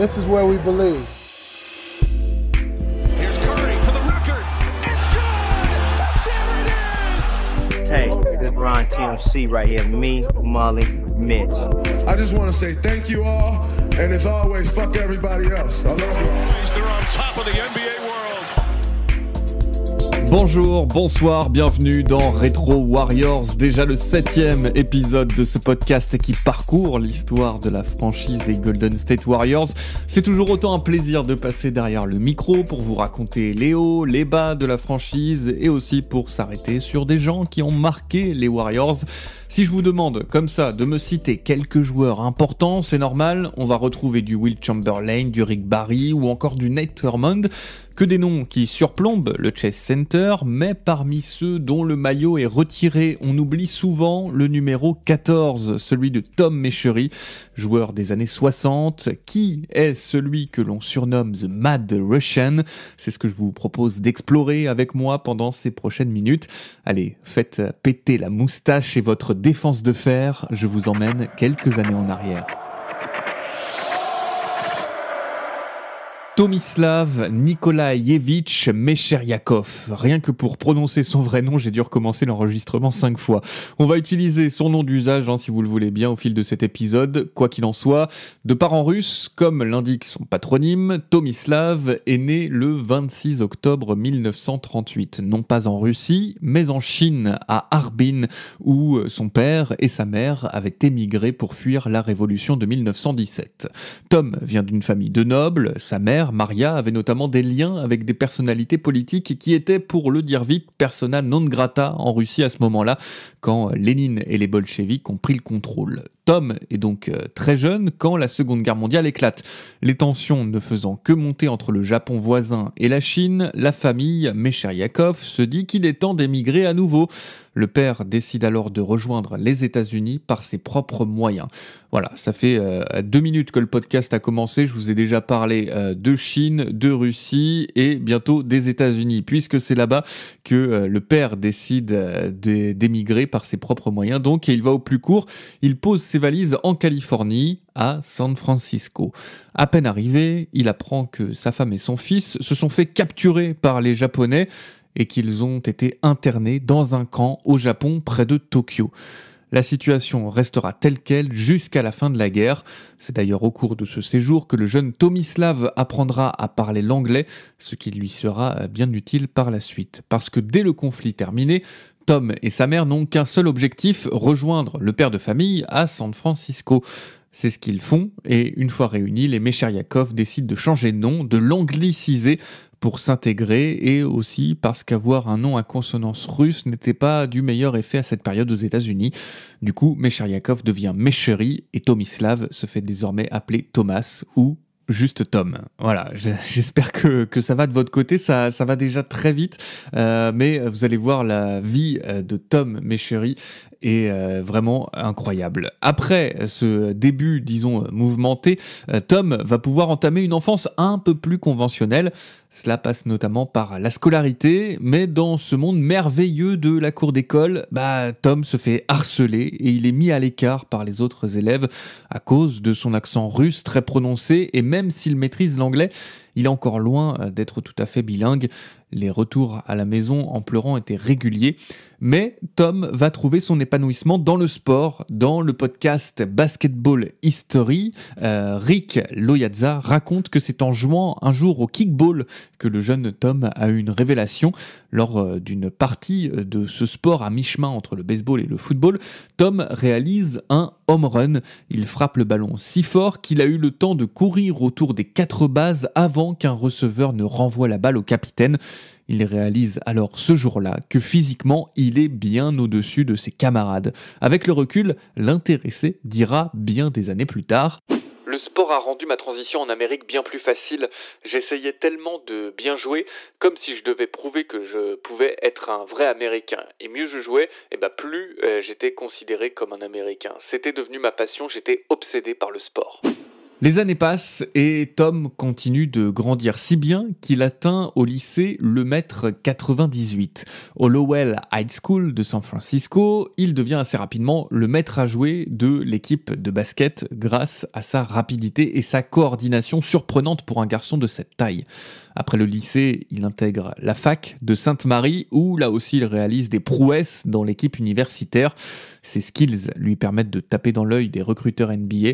This is where we believe. Here's Curry for the record. It's good! There it is! Hey, this is Ron TMC right here. Me, Molly, Mitch. I just want to say thank you all, and as always, fuck everybody else. I love you. They're on top of the NBA world. Bonjour, bonsoir, bienvenue dans Retro Warriors, déjà le 7e épisode de ce podcast qui parcourt l'histoire de la franchise des Golden State Warriors. C'est toujours autant un plaisir de passer derrière le micro pour vous raconter les hauts, les bas de la franchise et aussi pour s'arrêter sur des gens qui ont marqué les Warriors. Si je vous demande comme ça de me citer quelques joueurs importants, c'est normal, on va retrouver du Will Chamberlain, du Rick Barry ou encore du Nate Thurmond, que des noms qui surplombent le Chase Center, mais parmi ceux dont le maillot est retiré, on oublie souvent le numéro 14, celui de Tom Meschery, joueur des années 60, qui est celui que l'on surnomme The Mad Russian. C'est ce que je vous propose d'explorer avec moi pendant ces prochaines minutes. Allez, faites péter la moustache et votre défense de fer, je vous emmène quelques années en arrière. Tomislav Nikolaevitch Mecheryakov. Rien que pour prononcer son vrai nom, j'ai dû recommencer l'enregistrement 5 fois. On va utiliser son nom d'usage, si vous le voulez bien, au fil de cet épisode. Quoi qu'il en soit, de parents russes, comme l'indique son patronyme, Tomislav est né le 26 octobre 1938. Non pas en Russie, mais en Chine, à Harbin, où son père et sa mère avaient émigré pour fuir la révolution de 1917. Tom vient d'une famille de nobles, sa mère, Maria, avait notamment des liens avec des personnalités politiques qui étaient, pour le dire vite, persona non grata en Russie à ce moment-là, quand Lénine et les bolcheviks ont pris le contrôle. Tom est donc très jeune quand la Seconde Guerre mondiale éclate. Les tensions ne faisant que monter entre le Japon voisin et la Chine, la famille Mecheryakov se dit qu'il est temps d'émigrer à nouveau. Le père décide alors de rejoindre les États-Unis par ses propres moyens. Voilà, ça fait 2 minutes que le podcast a commencé. Je vous ai déjà parlé de Chine, de Russie et bientôt des États-Unis, puisque c'est là-bas que le père décide d'émigrer par ses propres moyens. Donc, il va au plus court. Il pose ses valises en Californie, à San Francisco. À peine arrivé, il apprend que sa femme et son fils se sont fait capturer par les Japonais et qu'ils ont été internés dans un camp au Japon près de Tokyo. La situation restera telle quelle jusqu'à la fin de la guerre. C'est d'ailleurs au cours de ce séjour que le jeune Tomislav apprendra à parler l'anglais, ce qui lui sera bien utile par la suite. Parce que dès le conflit terminé, Tom et sa mère n'ont qu'un seul objectif, rejoindre le père de famille à San Francisco. C'est ce qu'ils font, et une fois réunis, les Mecheryakov décident de changer de nom, de l'angliciser pour s'intégrer, et aussi parce qu'avoir un nom à consonance russe n'était pas du meilleur effet à cette période aux États-Unis. Du coup, Mecheryakov devient Mechery, et Tomislav se fait désormais appeler Thomas ou juste Tom. Voilà, j'espère que ça va de votre côté, ça va déjà très vite, mais vous allez voir, la vie de Tom Mechery est vraiment incroyable. Après ce début, disons, mouvementé, Tom va pouvoir entamer une enfance un peu plus conventionnelle. Cela passe notamment par la scolarité, mais dans ce monde merveilleux de la cour d'école, Tom se fait harceler et il est mis à l'écart par les autres élèves à cause de son accent russe très prononcé, et même s'il maîtrise l'anglais, il est encore loin d'être tout à fait bilingue. Les retours à la maison en pleurant étaient réguliers. Mais Tom va trouver son épanouissement dans le sport. Dans le podcast Basketball History, Rick Loiazza raconte que c'est en jouant un jour au kickball que le jeune Tom a eu une révélation. Lors d'une partie de ce sport à mi-chemin entre le baseball et le football, Tom réalise un home run. Il frappe le ballon si fort qu'il a eu le temps de courir autour des 4 bases avant qu'un receveur ne renvoie la balle au capitaine. Il réalise alors ce jour-là que physiquement, il est bien au-dessus de ses camarades. Avec le recul, l'intéressé dira bien des années plus tard: Le sport a rendu ma transition en Amérique bien plus facile. J'essayais tellement de bien jouer, comme si je devais prouver que je pouvais être un vrai Américain. Et mieux je jouais, plus j'étais considéré comme un Américain. C'était devenu ma passion, j'étais obsédé par le sport. Les années passent et Tom continue de grandir si bien qu'il atteint au lycée le mètre 98. Au Lowell High School de San Francisco, il devient assez rapidement le maître à jouer de l'équipe de basket grâce à sa rapidité et sa coordination surprenante pour un garçon de cette taille. Après le lycée, il intègre la fac de Sainte-Marie où là aussi il réalise des prouesses dans l'équipe universitaire. Ses skills lui permettent de taper dans l'œil des recruteurs NBA.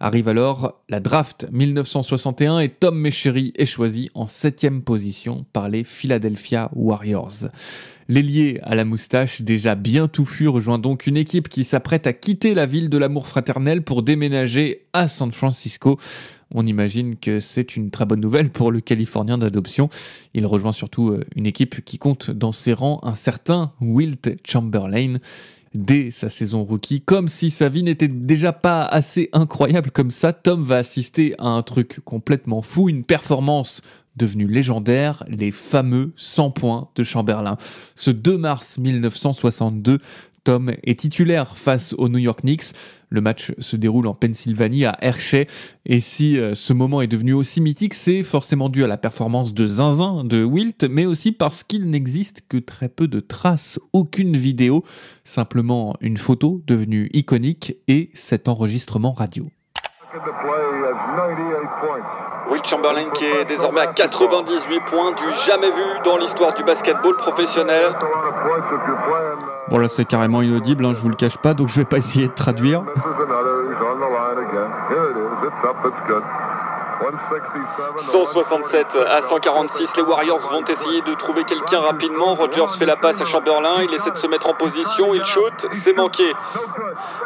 Arrive alors la draft 1961 et Tom Meschery est choisi en 7e position par les Philadelphia Warriors. L'ailier à la moustache déjà bien touffu rejoint donc une équipe qui s'apprête à quitter la ville de l'amour fraternel pour déménager à San Francisco. On imagine que c'est une très bonne nouvelle pour le Californien d'adoption. Il rejoint surtout une équipe qui compte dans ses rangs un certain Wilt Chamberlain. Dès sa saison rookie, comme si sa vie n'était déjà pas assez incroyable comme ça, Tom va assister à un truc complètement fou, une performance devenue légendaire, les fameux 100 points de Chamberlain. Ce 2 mars 1962, Tom est titulaire face aux New York Knicks. Le match se déroule en Pennsylvanie, à Hershey. Et si ce moment est devenu aussi mythique, c'est forcément dû à la performance de zinzin de Wilt, mais aussi parce qu'il n'existe que très peu de traces, aucune vidéo, simplement une photo devenue iconique et cet enregistrement radio. Wilt Chamberlain qui est désormais à 98 points, du jamais vu dans l'histoire du basketball professionnel. Bon là c'est carrément inaudible, je vous le cache pas, donc je vais pas essayer de traduire. 167 à 146, les Warriors vont essayer de trouver quelqu'un rapidement. Rodgers fait la passe à Chamberlain, il essaie de se mettre en position, il shoot, c'est manqué.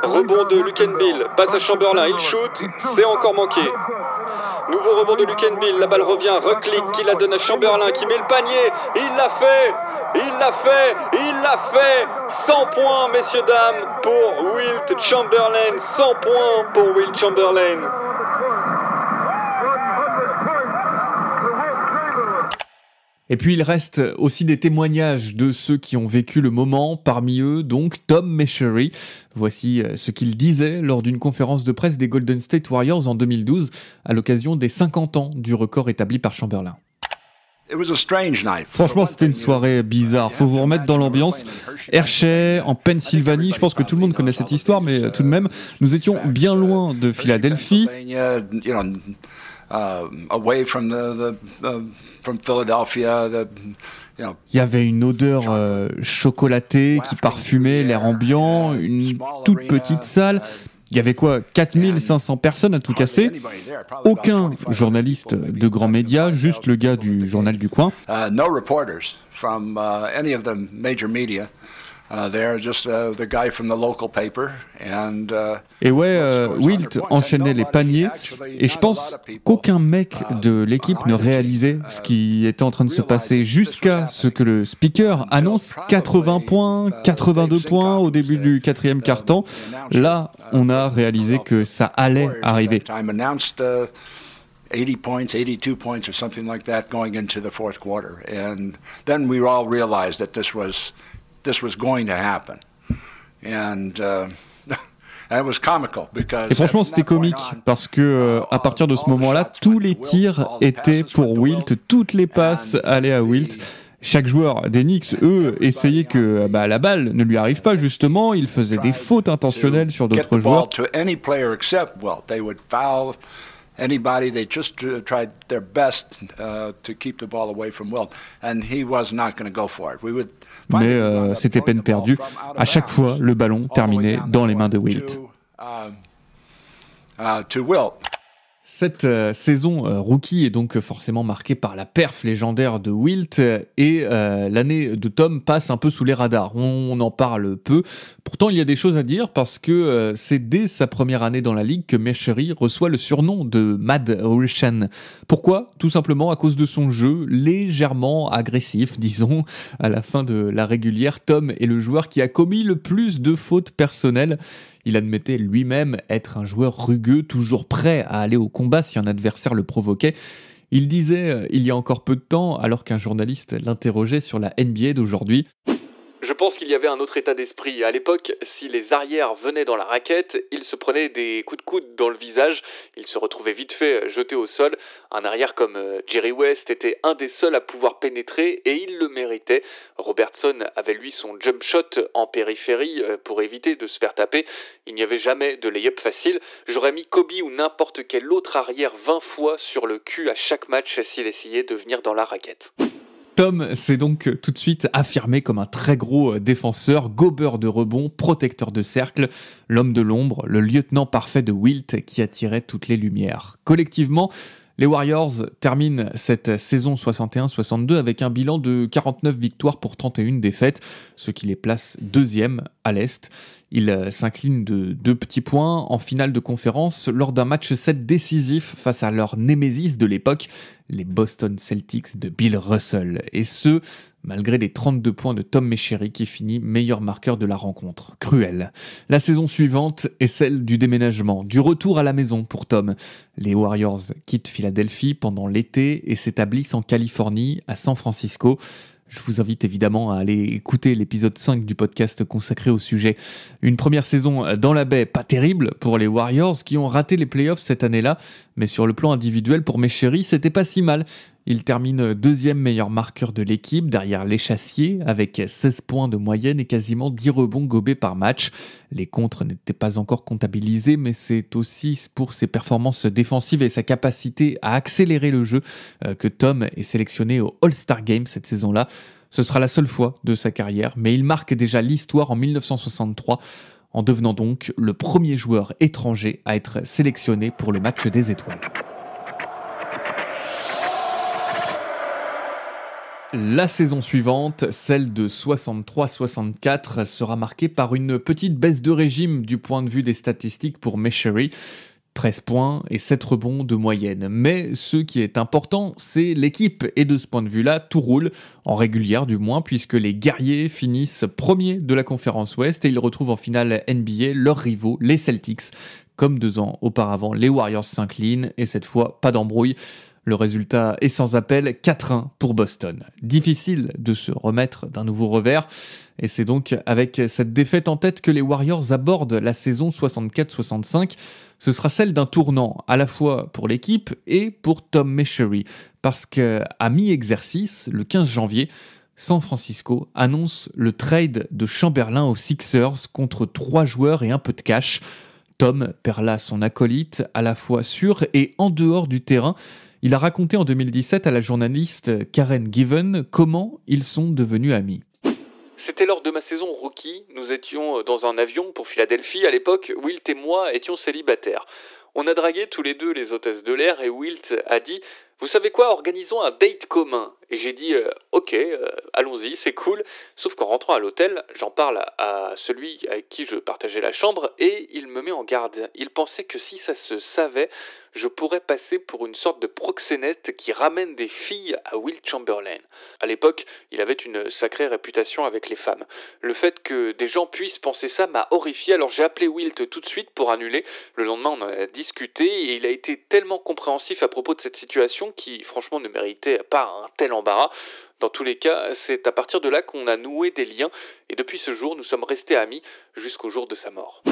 Rebond de Lukenbill, passe à Chamberlain, il shoot, c'est encore manqué. Nouveau rebond de Lukenbill, la balle revient, reclick qui la donne à Chamberlain, qui met le panier, il l'a fait. Il l'a fait, il l'a fait. 100 points, messieurs, dames, pour Wilt Chamberlain. 100 points pour Wilt Chamberlain. Et puis il reste aussi des témoignages de ceux qui ont vécu le moment, parmi eux donc Tom Meschery. Voici ce qu'il disait lors d'une conférence de presse des Golden State Warriors en 2012 à l'occasion des 50 ans du record établi par Chamberlain. Franchement, c'était une soirée bizarre. Faut vous remettre dans l'ambiance. Hershey, en Pennsylvanie, je pense que tout le monde connaît cette histoire, mais tout de même, nous étions bien loin de Philadelphie. Il y avait une odeur chocolatée qui parfumait l'air ambiant, une toute petite salle. Il y avait quoi, 4500 personnes à tout casser. Aucun journaliste de grands médias, juste le gars du journal du coin. No reporters from any of the major media. There, just the guy from the local paper. Et ouais, Wilt enchaînait les paniers et je pense qu'aucun mec de l'équipe ne réalisait ce qui était en train de se passer jusqu'à ce que le speaker annonce 80 points, 82 points au début du 4e quart-temps. Là, on a réalisé que ça allait arriver. 80 points, 82 points or something like that going into the fourth quarter. And then we all realized that this was going to happen. And it was comical because et franchement, c'était comique parce que à partir de ce moment-là, tous les tirs étaient pour Wilt, toutes les passes allaient à Wilt. Chaque joueur des Knicks, eux, essayait que la balle ne lui arrive pas justement. Ils faisaient des fautes intentionnelles sur d'autres joueurs. Anybody, they just tried their best to keep the ball away from Wilt, and he was not going to go for it. Mais c'était peine perdue. À chaque fois, le ballon terminait dans les mains de Wilt. Cette saison rookie est donc forcément marquée par la perf légendaire de Wilt et l'année de Tom passe un peu sous les radars. On en parle peu. Pourtant, il y a des choses à dire parce que c'est dès sa première année dans la ligue que Meschery reçoit le surnom de Mad Russian. Pourquoi ? Tout simplement à cause de son jeu légèrement agressif, disons. À la fin de la régulière, Tom est le joueur qui a commis le plus de fautes personnelles. Il admettait lui-même être un joueur rugueux, toujours prêt à aller au combat si un adversaire le provoquait. Il disait, il y a encore peu de temps, alors qu'un journaliste l'interrogeait sur la NBA d'aujourd'hui: Je pense qu'il y avait un autre état d'esprit. À l'époque, si les arrières venaient dans la raquette, ils se prenaient des coups de coude dans le visage, ils se retrouvaient vite fait jetés au sol. Un arrière comme Jerry West était un des seuls à pouvoir pénétrer et il le méritait. Robertson avait lui son jump shot en périphérie pour éviter de se faire taper. Il n'y avait jamais de lay-up facile. J'aurais mis Kobe ou n'importe quel autre arrière 20 fois sur le cul à chaque match s'il essayait de venir dans la raquette. Tom s'est donc tout de suite affirmé comme un très gros défenseur, gobeur de rebond, protecteur de cercle, l'homme de l'ombre, le lieutenant parfait de Wilt qui attirait toutes les lumières. Collectivement, les Warriors terminent cette saison 61-62 avec un bilan de 49 victoires pour 31 défaites, ce qui les place deuxième à l'Est. Ils s'inclinent de 2 petits points en finale de conférence lors d'un match 7 décisif face à leur némésis de l'époque, les Boston Celtics de Bill Russell. Et ce, malgré les 32 points de Tom Meschery qui finit meilleur marqueur de la rencontre. Cruel. La saison suivante est celle du déménagement, du retour à la maison pour Tom. Les Warriors quittent Philadelphie pendant l'été et s'établissent en Californie, à San Francisco. Je vous invite évidemment à aller écouter l'épisode 5 du podcast consacré au sujet. Une première saison dans la baie, pas terrible pour les Warriors qui ont raté les playoffs cette année-là, mais sur le plan individuel pour Meschery, c'était pas si mal. Il termine deuxième meilleur marqueur de l'équipe derrière l'échassier avec 16 points de moyenne et quasiment 10 rebonds gobés par match. Les contres n'étaient pas encore comptabilisés, mais c'est aussi pour ses performances défensives et sa capacité à accélérer le jeu que Tom est sélectionné au All-Star Game cette saison-là. Ce sera la seule fois de sa carrière, mais il marque déjà l'histoire en 1963 en devenant donc le premier joueur étranger à être sélectionné pour le match des étoiles. La saison suivante, celle de 63-64, sera marquée par une petite baisse de régime du point de vue des statistiques pour Meschery. 13 points et 7 rebonds de moyenne. Mais ce qui est important, c'est l'équipe. Et de ce point de vue-là, tout roule, en régulière du moins, puisque les guerriers finissent premiers de la conférence Ouest et ils retrouvent en finale NBA leurs rivaux, les Celtics. Comme 2 ans auparavant, les Warriors s'inclinent et cette fois, pas d'embrouille. Le résultat est sans appel, 4-1 pour Boston. Difficile de se remettre d'un nouveau revers, et c'est donc avec cette défaite en tête que les Warriors abordent la saison 64-65. Ce sera celle d'un tournant, à la fois pour l'équipe et pour Tom Meschery, parce qu'à mi-exercice, le 15 janvier, San Francisco annonce le trade de Chamberlain aux Sixers contre 3 joueurs et un peu de cash. Tom perd là son acolyte, à la fois sur et en dehors du terrain. Il a raconté en 2017 à la journaliste Karen Given comment ils sont devenus amis. C'était lors de ma saison rookie, nous étions dans un avion pour Philadelphie. À l'époque, Wilt et moi étions célibataires. On a dragué tous les deux les hôtesses de l'air et Wilt a dit « Vous savez quoi, organisons un date commun ». Et j'ai dit « Ok, allons-y, c'est cool ». Sauf qu'en rentrant à l'hôtel, j'en parle à celui avec qui je partageais la chambre et il me met en garde. Il pensait que si ça se savait, je pourrais passer pour une sorte de proxénète qui ramène des filles à Wilt Chamberlain. À l'époque, il avait une sacrée réputation avec les femmes. Le fait que des gens puissent penser ça m'a horrifié, alors j'ai appelé Wilt tout de suite pour annuler. Le lendemain, on en a discuté et il a été tellement compréhensif à propos de cette situation qui, franchement, ne méritait pas un tel embarras. Dans tous les cas, c'est à partir de là qu'on a noué des liens et depuis ce jour, nous sommes restés amis jusqu'au jour de sa mort.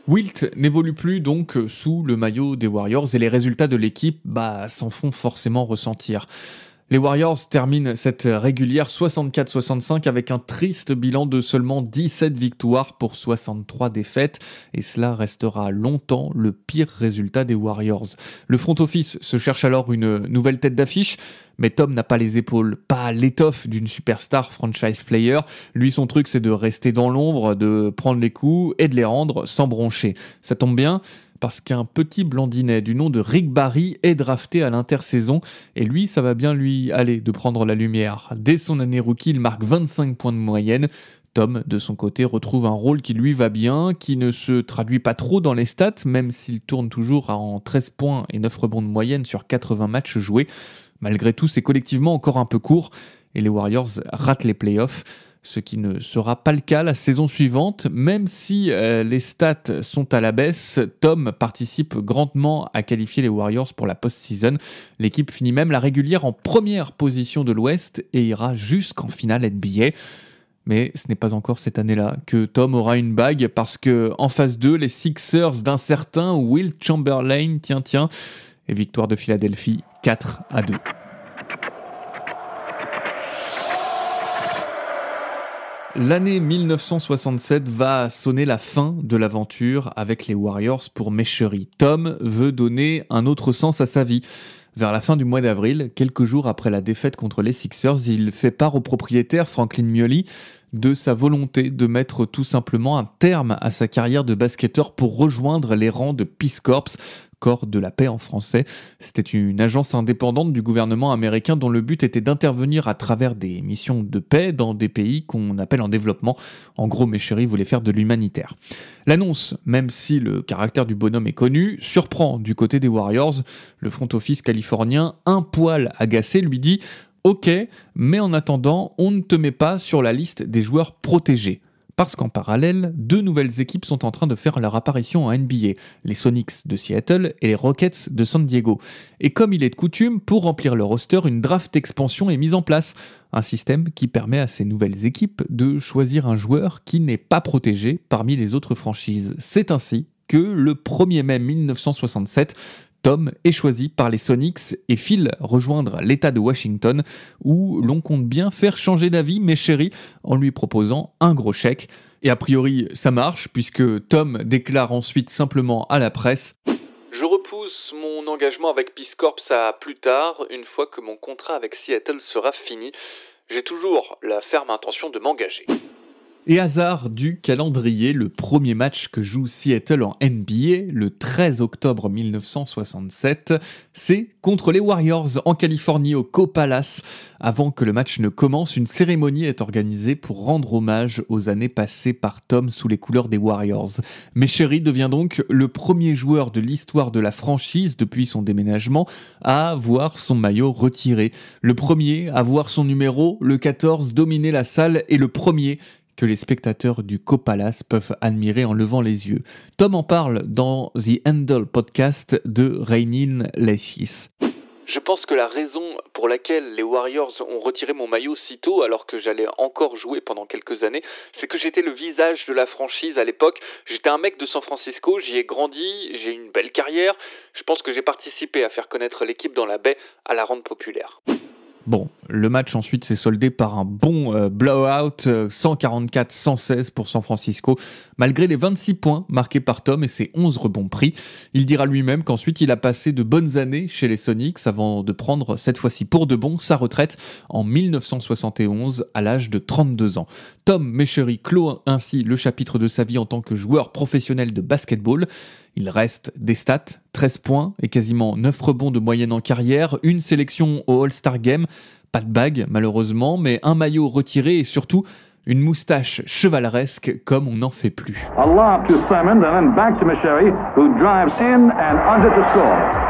Wilt n'évolue plus donc sous le maillot des Warriors et les résultats de l'équipe s'en font forcément ressentir. Les Warriors terminent cette régulière 64-65 avec un triste bilan de seulement 17 victoires pour 63 défaites et cela restera longtemps le pire résultat des Warriors. Le front office se cherche alors une nouvelle tête d'affiche, mais Tom n'a pas les épaules, pas l'étoffe d'une superstar franchise player. Lui, son truc, c'est de rester dans l'ombre, de prendre les coups et de les rendre sans broncher. Ça tombe bien, parce qu'un petit blondinet du nom de Rick Barry est drafté à l'intersaison, et lui, ça va bien lui aller de prendre la lumière. Dès son année rookie, il marque 25 points de moyenne. Tom, de son côté, retrouve un rôle qui lui va bien, qui ne se traduit pas trop dans les stats, même s'il tourne toujours en 13 points et 9 rebonds de moyenne sur 80 matchs joués. Malgré tout, c'est collectivement encore un peu court, et les Warriors ratent les playoffs. Ce qui ne sera pas le cas la saison suivante, même si les stats sont à la baisse. Tom participe grandement à qualifier les Warriors pour la post-season. L'équipe finit même la régulière en première position de l'Ouest et ira jusqu'en finale NBA. Mais ce n'est pas encore cette année-là que Tom aura une bague parce que en phase 2, les Sixers d'un certain Will Chamberlain, tiens, et victoire de Philadelphie 4-2. L'année 1967 va sonner la fin de l'aventure avec les Warriors pour Meschery. Tom veut donner un autre sens à sa vie. Vers la fin du mois d'avril, quelques jours après la défaite contre les Sixers, il fait part au propriétaire Franklin Mioli de sa volonté de mettre tout simplement un terme à sa carrière de basketteur pour rejoindre les rangs de Peace Corps, Corps de la paix en français. C'était une agence indépendante du gouvernement américain dont le but était d'intervenir à travers des missions de paix dans des pays qu'on appelle en développement. En gros, Meschery voulait faire de l'humanitaire. L'annonce, même si le caractère du bonhomme est connu, surprend du côté des Warriors. Le front office californien, un poil agacé, lui dit « Ok, mais en attendant, on ne te met pas sur la liste des joueurs protégés ». Parce qu'en parallèle, 2 nouvelles équipes sont en train de faire leur apparition en NBA, les Sonics de Seattle et les Rockets de San Diego. Et comme il est de coutume, pour remplir le roster, une draft expansion est mise en place. Un système qui permet à ces nouvelles équipes de choisir un joueur qui n'est pas protégé parmi les autres franchises. C'est ainsi que le 1er mai 1967, Tom est choisi par les Sonics et file rejoindre l'État de Washington où l'on compte bien faire changer d'avis Meschery en lui proposant un gros chèque. Et a priori, ça marche puisque Tom déclare ensuite simplement à la presse « Je repousse mon engagement avec Peace Corps à plus tard, une fois que mon contrat avec Seattle sera fini. J'ai toujours la ferme intention de m'engager. » Et hasard du calendrier, le premier match que joue Seattle en NBA, le 13 octobre 1967, c'est contre les Warriors en Californie au Co-Palace. Avant que le match ne commence, une cérémonie est organisée pour rendre hommage aux années passées par Tom sous les couleurs des Warriors. Meschery devient donc le premier joueur de l'histoire de la franchise depuis son déménagement à voir son maillot retiré. Le premier à voir son numéro, le 14, dominer la salle et le premier que les spectateurs du Co-Palace peuvent admirer en levant les yeux. Tom en parle dans The Handle podcast de Raining Lacis. Je pense que la raison pour laquelle les Warriors ont retiré mon maillot si tôt, alors que j'allais encore jouer pendant quelques années, c'est que j'étais le visage de la franchise à l'époque. J'étais un mec de San Francisco, j'y ai grandi, j'ai une belle carrière. Je pense que j'ai participé à faire connaître l'équipe dans la baie, à la rendre populaire. Bon, le match ensuite s'est soldé par un bon blowout, 144-116 pour San Francisco, malgré les 26 points marqués par Tom et ses 11 rebonds pris. Il dira lui-même qu'ensuite il a passé de bonnes années chez les Sonics avant de prendre cette fois-ci pour de bon sa retraite en 1971 à l'âge de 32 ans. Tom Meschery clôt ainsi le chapitre de sa vie en tant que joueur professionnel de basketball. Il reste des stats, 13 points et quasiment 9 rebonds de moyenne en carrière, une sélection au All-Star Game, pas de bague malheureusement, mais un maillot retiré et surtout une moustache chevaleresque comme on n'en fait plus. A lob to Simons and then back to Meschery, who drives in and under to score.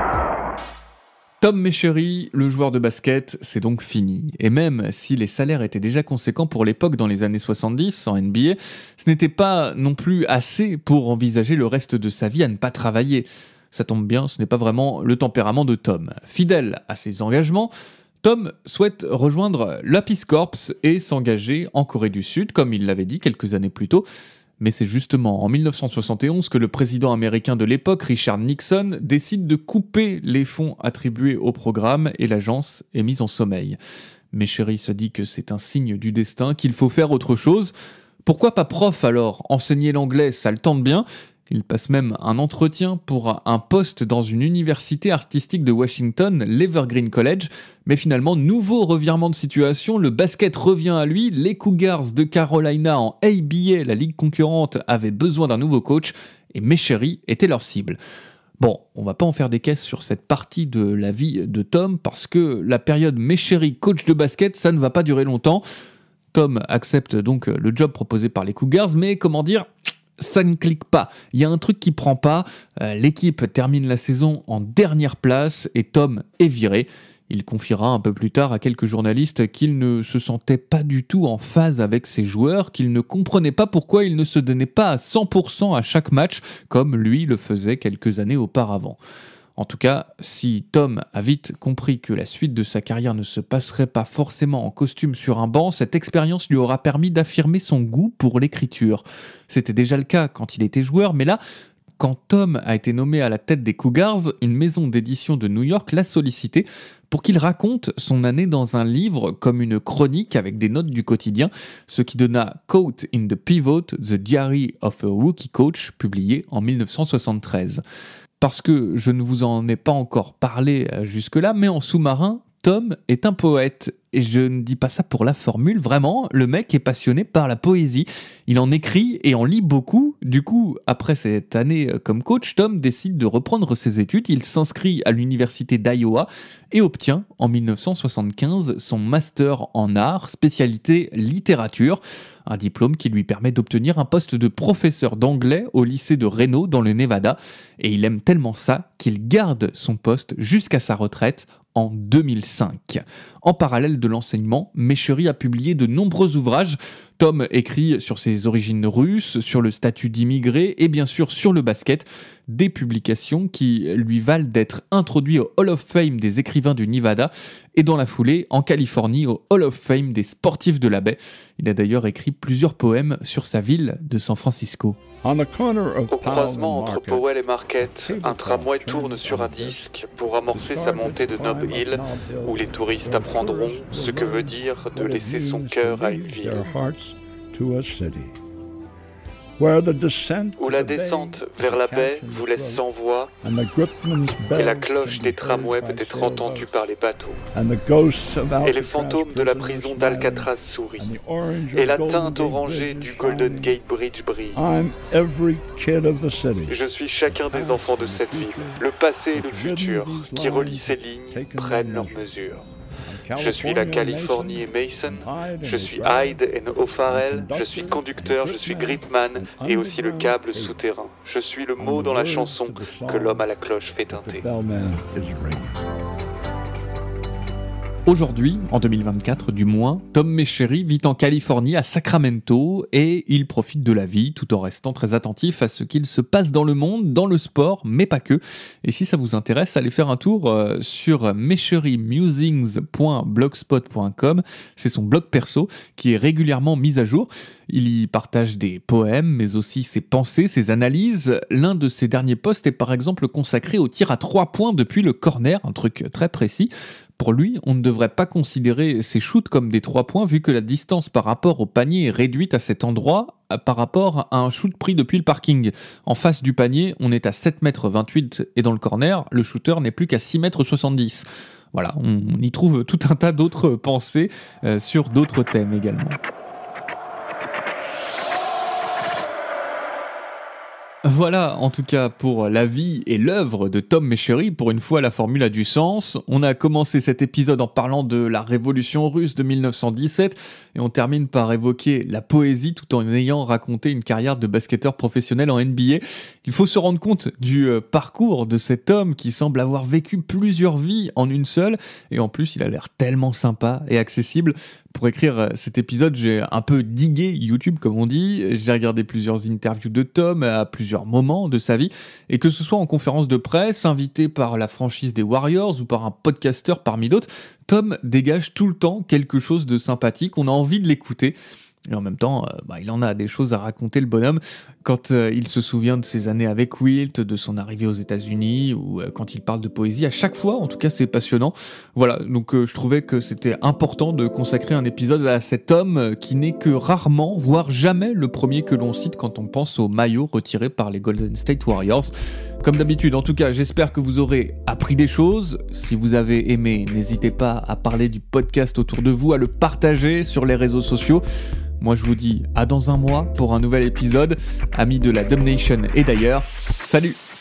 Tom Meschery, le joueur de basket, c'est donc fini. Et même si les salaires étaient déjà conséquents pour l'époque dans les années 70 en NBA, ce n'était pas non plus assez pour envisager le reste de sa vie à ne pas travailler. Ça tombe bien, ce n'est pas vraiment le tempérament de Tom. Fidèle à ses engagements, Tom souhaite rejoindre la Peace Corps et s'engager en Corée du Sud, comme il l'avait dit quelques années plus tôt. Mais c'est justement en 1971 que le président américain de l'époque, Richard Nixon, décide de couper les fonds attribués au programme et l'agence est mise en sommeil. Meschery se dit que c'est un signe du destin, qu'il faut faire autre chose. Pourquoi pas prof alors ? Enseigner l'anglais, ça le tente bien. Il passe même un entretien pour un poste dans une université artistique de Washington, l'Evergreen College. Mais finalement, nouveau revirement de situation, le basket revient à lui. Les Cougars de Carolina en ABA, la ligue concurrente, avaient besoin d'un nouveau coach et Meschery était leur cible. Bon, on va pas en faire des caisses sur cette partie de la vie de Tom parce que la période Meschery coach de basket, ça ne va pas durer longtemps. Tom accepte donc le job proposé par les Cougars, mais comment dire ? Ça ne clique pas. Il y a un truc qui prend pas. L'équipe termine la saison en dernière place et Tom est viré. Il confiera un peu plus tard à quelques journalistes qu'il ne se sentait pas du tout en phase avec ses joueurs, qu'il ne comprenait pas pourquoi il ne se donnait pas à 100% à chaque match, comme lui le faisait quelques années auparavant. En tout cas, si Tom a vite compris que la suite de sa carrière ne se passerait pas forcément en costume sur un banc, cette expérience lui aura permis d'affirmer son goût pour l'écriture. C'était déjà le cas quand il était joueur, mais là, quand Tom a été nommé à la tête des Cougars, une maison d'édition de New York l'a sollicité pour qu'il raconte son année dans un livre comme une chronique avec des notes du quotidien, ce qui donna Caught in the Pivot, The Diary of a Rookie Coach, publié en 1973. Parce que je ne vous en ai pas encore parlé jusque-là, mais en sous-marin, Tom est un poète. Et je ne dis pas ça pour la formule, vraiment, le mec est passionné par la poésie. Il en écrit et en lit beaucoup. Du coup, après cette année comme coach, Tom décide de reprendre ses études. Il s'inscrit à l'université d'Iowa et obtient en 1975 son master en art, spécialité littérature. Un diplôme qui lui permet d'obtenir un poste de professeur d'anglais au lycée de Reno dans le Nevada. Et il aime tellement ça qu'il garde son poste jusqu'à sa retraite en 2005. En parallèle de l'enseignement, Meschery a publié de nombreux ouvrages. Tom écrit sur ses origines russes, sur le statut d'immigré et bien sûr sur le basket, des publications qui lui valent d'être introduit au Hall of Fame des écrivains du Nevada et dans la foulée en Californie au Hall of Fame des sportifs de la baie. Il a d'ailleurs écrit plusieurs poèmes sur sa ville de San Francisco. Au croisement entre Powell et Market, un tramway tourne sur un disque pour amorcer sa montée de Nob Hill, où les touristes apprendront ce que veut dire de laisser son cœur à une ville. Où la descente vers la baie vous laisse sans voix et la cloche des tramways peut être entendue par les bateaux. Et les fantômes de la prison d'Alcatraz sourient. Et la teinte orangée du Golden Gate Bridge brille. Je suis chacun des enfants de cette ville. Le passé et le futur qui relient ces lignes prennent leur mesure. Je suis la Californie et Mason, je suis Hyde et O'Farrell, je suis conducteur, je suis gripman et aussi le câble souterrain. Je suis le mot dans la chanson que l'homme à la cloche fait teinter. Aujourd'hui, en 2024 du moins, Tom Meschery vit en Californie à Sacramento et il profite de la vie tout en restant très attentif à ce qu'il se passe dans le monde, dans le sport, mais pas que. Et si ça vous intéresse, allez faire un tour sur mescherymusings.blogspot.com. C'est son blog perso qui est régulièrement mis à jour. Il y partage des poèmes, mais aussi ses pensées, ses analyses. L'un de ses derniers posts est par exemple consacré au tir à 3 points depuis le corner, un truc très précis. Pour lui, on ne devrait pas considérer ces shoots comme des 3 points vu que la distance par rapport au panier est réduite à cet endroit par rapport à un shoot pris depuis le parking. En face du panier, on est à 7,28 m et dans le corner, le shooter n'est plus qu'à 6,70 m. Voilà, on y trouve tout un tas d'autres pensées sur d'autres thèmes également. Voilà, en tout cas, pour la vie et l'œuvre de Tom Meschery. Pour une fois, la formule a du sens. On a commencé cet épisode en parlant de la révolution russe de 1917 et on termine par évoquer la poésie tout en ayant raconté une carrière de basketteur professionnel en NBA. Il faut se rendre compte du parcours de cet homme qui semble avoir vécu plusieurs vies en une seule et en plus, il a l'air tellement sympa et accessible. Pour écrire cet épisode, j'ai un peu digué YouTube, comme on dit. J'ai regardé plusieurs interviews de Tom à plusieurs moments de sa vie. Et que ce soit en conférence de presse, invité par la franchise des Warriors ou par un podcasteur parmi d'autres, Tom dégage tout le temps quelque chose de sympathique. On a envie de l'écouter. Et en même temps, il en a des choses à raconter, le bonhomme, quand il se souvient de ses années avec Wilt, de son arrivée aux États-Unis, ou quand il parle de poésie. À chaque fois, en tout cas, c'est passionnant. Voilà, donc je trouvais que c'était important de consacrer un épisode à cet homme qui n'est que rarement, voire jamais, le premier que l'on cite quand on pense au maillot retiré par les Golden State Warriors. Comme d'habitude, en tout cas, j'espère que vous aurez appris des choses. Si vous avez aimé, n'hésitez pas à parler du podcast autour de vous, à le partager sur les réseaux sociaux. Moi, je vous dis à dans un mois pour un nouvel épisode. Amis de la Dub Nation et d'ailleurs, salut!